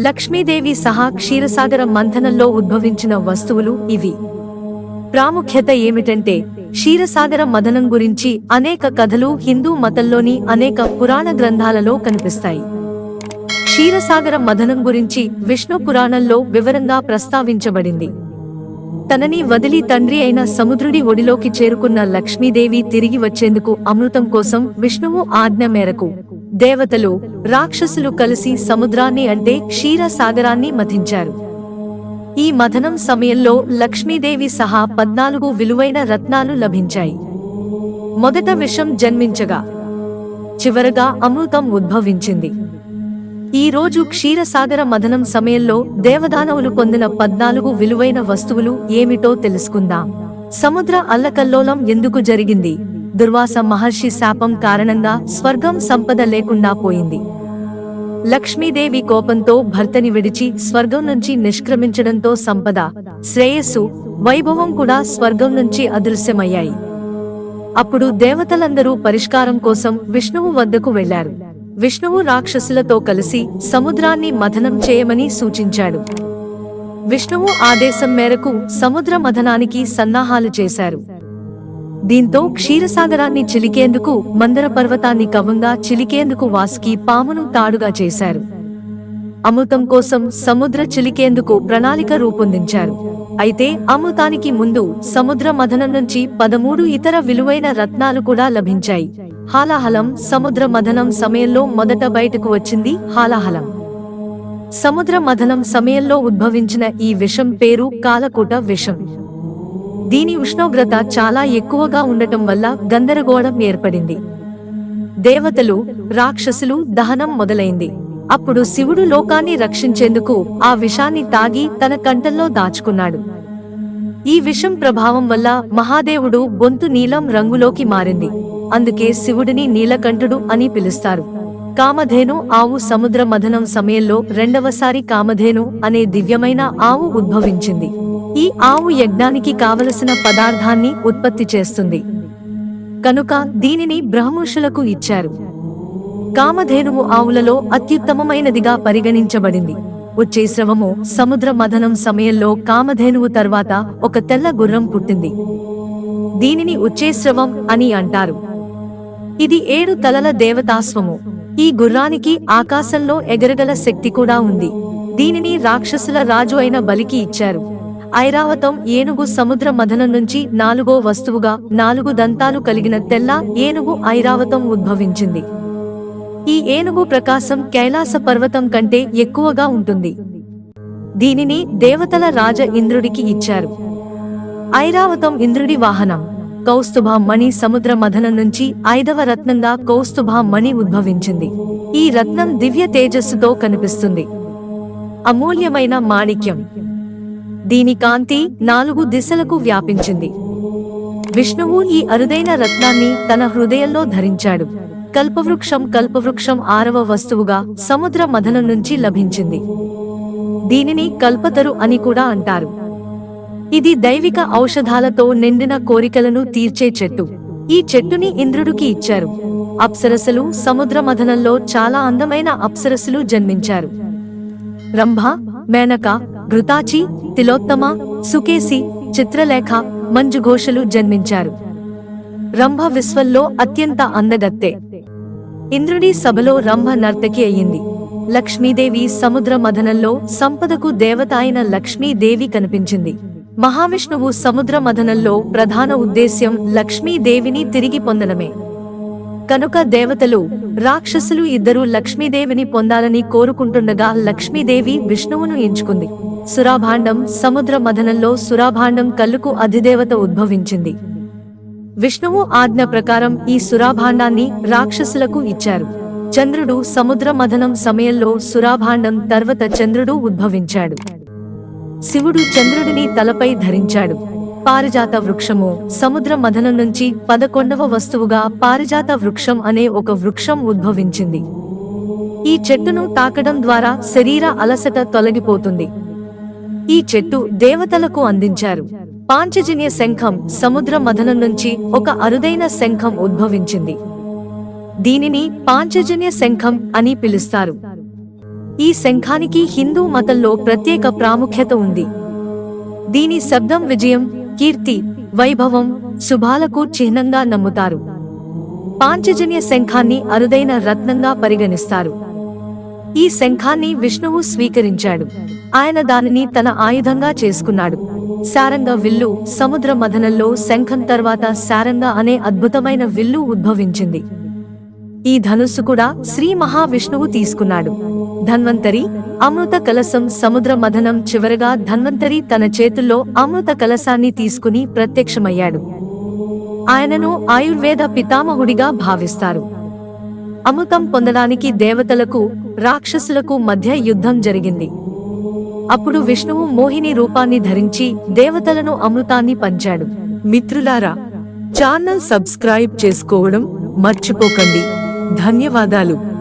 లక్ష్మీదేవి సహా క్షీరసాగర మంథనంలో ఉద్భవించిన వస్తువులు ఇవి. ప్రాముఖ్యత ఏమిటంటే క్షీరసాగర మథనం గురించి అనేక కథలు హిందూ మతంలోని అనేక పురాణ గ్రంథాలలో కనిపిస్తాయి. క్షీరసాగర మథనం గురించి విష్ణు పురాణంలో వివరంగా ప్రస్తావించబడింది. తనని వదిలి తండ్రి అయిన సముద్రుడి ఒడిలోకి చేరుకున్న లక్ష్మీదేవి తిరిగి వచ్చేందుకు అమృతం కోసం విష్ణువు ఆజ్ఞ మేరకు దేవతలు, రాక్షసులు కలిసి సముద్రాన్ని అంటే క్షీరసాగరాన్ని మథించారు. ఈ మథనం సమయంలో లక్ష్మీదేవి సహా 14 విలువైన రత్నాలు లభించాయి. మొదట విషం జన్మించగా చివరగా అమృతం ఉద్భవించింది. ఈ రోజు క్షీరసాగర మథనం సమయంలో దేవదానవులు పొందిన 14 విలువైన వస్తువులు ఏమిటో తెలుసుకుందాం. సముద్ర అల్లకల్లోలం ఎందుకు జరిగింది? దుర్వాస మహర్షి శాపం కారణంగా స్వర్గం సంపద లేకుండా పోయింది. లక్ష్మీదేవి కోపంతో భర్తని విడిచి స్వర్గం నుంచి నిష్క్రమించడంతో సంపద, శ్రేయస్సు, వైభవం కూడా స్వర్గం నుంచి అదృశ్యమయ్యాయి. అప్పుడు దేవతలందరూ పరిష్కారం కోసం విష్ణువు వద్దకు వెళ్లారు. విష్ణువు రాక్షసులతో కలిసి సముద్రాన్ని మథనం చేయమని సూచించాడు. విష్ణువు ఆదేశం మేరకు సముద్ర మథనానికి సన్నాహాలు చేశారు. దీంతో క్షీరసాగరాన్ని చిలికేందుకు మందర పర్వతాన్ని కవంగా చిలికేందుకు వాసుకి పామును తాడుగా చేశారు. అమృతం కోసం సముద్ర చిలికేందుకు ప్రణాళిక రూపొందించారు. అయితే అమృతానికి ముందు సముద్ర మథనం నుంచి 13 ఇతర విలువైన రత్నాలు కూడా లభించాయి. హాలాహలం సముద్ర మథనం సమయంలో మొదట బయటకు వచ్చింది హాలాహలం. సముద్ర మథనం సమయంలో ఉద్భవించిన ఈ విషం పేరు కాలకూట విషం. దీని ఉష్ణోగ్రత చాలా ఎక్కువగా ఉండటం వల్ల గందరగోళం ఏర్పడింది. దేవతలు, రాక్షసులు దహనం మొదలైంది. అప్పుడు శివుడు లోకాన్ని రక్షించేందుకు ఆ విషాన్ని తాగి తన కంఠంలో దాచుకున్నాడు. ఈ విషం ప్రభావం వల్ల మహాదేవుడు గొంతు నీలం రంగులోకి మారింది. అందుకే శివుడిని నీలకంఠుడు అని పిలుస్తారు. కామధేను ఆవు సముద్ర మథనం సమయంలో రెండవసారి కామధేను అనే దివ్యమైన ఆవు ఉద్భవించింది. ఈ ఆవు యజ్ఞానికి కావలసిన పదార్థాన్ని ఉత్పత్తి చేస్తుంది కనుక దీనిని బ్రహ్మర్షులకు ఇచ్చారు. కామధేనువు ఆవులలో అత్యుత్తమమైనదిగా పరిగణించబడింది. ఉచ్ఛైస్రవము సముద్ర మథనం సమయంలో కామధేనువు తర్వాత ఒక తెల్ల గుర్రం పుట్టింది. దీనిని ఉచ్ఛైస్రవం అని అంటారు. ఇది 7 తలల దేవతాశ్వము. ఈ గుర్రానికి ఆకాశంలో ఎగరగల శక్తి కూడా ఉంది. దీనిని రాక్షసుల రాజు అయిన బలికి ఇచ్చారు. ఐరావతం ఏనుగు సముద్ర మథనం నుంచి 4వ వస్తువుగా 4 దంతాలు కలిగిన తెల్ల ఏనుగు ఐరావతం ఉద్భవించింది. ఈ ఏనుగు ప్రకాశం కైలాస పర్వతం కంటే ఎక్కువగా ఉంటుంది. దీనిని దేవతల రాజ ఇంద్రుడికి ఇచ్చారు. ఐరావతం ఇంద్రుడి వాహనం. కౌస్తుభ మణి సముద్ర మథనం నుంచి 5వ రత్నంగా కౌస్తుభ మణి ఉద్భవించింది. ఈ రత్నం దివ్య తేజస్సుతో కనిపిస్తుంది. అమూల్యమైన మాణిక్యం. దీని కాంతి 4 దిశలకు వ్యాపించింది. విష్ణువు ఈ అరుదైన రత్నాన్ని తన హృదయంలో ధరించాడు. కల్పవృక్షం 6వ వస్తువుగా సముద్ర మథనం నుంచి లభించింది. దీనిని కల్పతరు అని కూడా అంటారు. ఇది దైవిక ఔషధాలతో నిండిన కోరికలను తీర్చే చెట్టు. ఈ చెట్టుని ఇంద్రుడికి ఇచ్చారు. అప్సరసలు సముద్ర మథనంలో చాలా అందమైన అప్సరసలు జన్మించారు. రంభ, మేనక, ఘృతాచి, తిలోత్తమ, సుకేసి, చిత్రలేఖ, మంజుఘోషలు జన్మించారు. రంభ విశ్వంలో అత్యంత అందగత్తె. ఇంద్రుడి సభలో రంభ నర్తకి అయ్యింది. లక్ష్మీదేవి సముద్ర మథనంలో సంపదకు దేవత అయిన లక్ష్మీదేవి కనిపించింది. మహావిష్ణువు సముద్ర మథనంలో ప్రధాన ఉద్దేశ్యం లక్ష్మీదేవిని తిరిగి పొందడమే. కనుక దేవతలు, రాక్షసులు ఇద్దరూ లక్ష్మీదేవిని పొందాలని కోరుకుంటుండగా లక్ష్మీదేవి విష్ణువును ఎంచుకుంది. సురాభాండం సముద్ర మథనంలో సురాభాండం కల్లుకు అధిదేవత ఉద్భవించింది. విష్ణువు ఆజ్ఞ ప్రకారం ఈ సురాభాండాన్ని రాక్షసులకు ఇచ్చారు. చంద్రుడు సముద్ర మథనం సమయంలో సురాభాండం తర్వాత చంద్రుడు ఉద్భవించాడు. శివుడు చంద్రుడిని తలపై ధరించాడు. పారిజాత వృక్షము సముద్ర మథనం నుంచి 11వ వస్తువుగా పారిజాత వృక్షం అనే ఒక వృక్షం ఉద్భవించింది. ఈ చెట్టును తాకడం ద్వారా శరీర అలసట తొలగిపోతుంది. ఈ చెట్టు దేవతలకు అందించారు. పాంచజన్య శంఖం సముద్ర మథనం నుంచి ఒక అరుదైన శంఖం ఉద్భవించింది. దీనిని పాంచజన్య శంఖం అని పిలుస్తారు. ఈ శంఖానికి హిందూ మతంలో ప్రత్యేక ప్రాముఖ్యత ఉంది. దీని శబ్దం విజయం, కీర్తి, వైభవం, శుభాలకు చిహ్నంగా నమ్ముతారు. పాంచజన్య శంఖాన్ని అరుదైన రత్నంగా పరిగణిస్తారు. ఈ శంఖాన్ని విష్ణువు స్వీకరించాడు. ఆయన దానిని తన ఆయుధంగా చేసుకున్నాడు. శారంగ విల్లు. సముద్ర మథనంలో శంఖం తర్వాత శారంగ అనే అద్భుతమైన విల్లు ఉద్భవించింది. ఈ ధనుస్సు కూడా శ్రీ మహావిష్ణువు తీసుకున్నాడు. ధన్వంతరి. అమృత కలశం. సముద్ర మథనం చివరగా ధన్వంతరి తన చేతుల్లో అమృత కలశాన్ని తీసుకుని ప్రత్యక్షమయ్యాడు. ఆయనను ఆయుర్వేద పితామహుడిగా భావిస్తారు. అమృతం పొందడానికి దేవతలకు, రాక్షసులకు మధ్య యుద్ధం జరిగింది. అప్పుడు విష్ణువు మోహిని రూపాన్ని ధరించి దేవతలను అమృతాన్ని పంచాడు. మిత్రులారా, ఛానల్ సబ్స్క్రైబ్ చేసుకోవడం మర్చిపోకండి. ధన్యవాదాలు.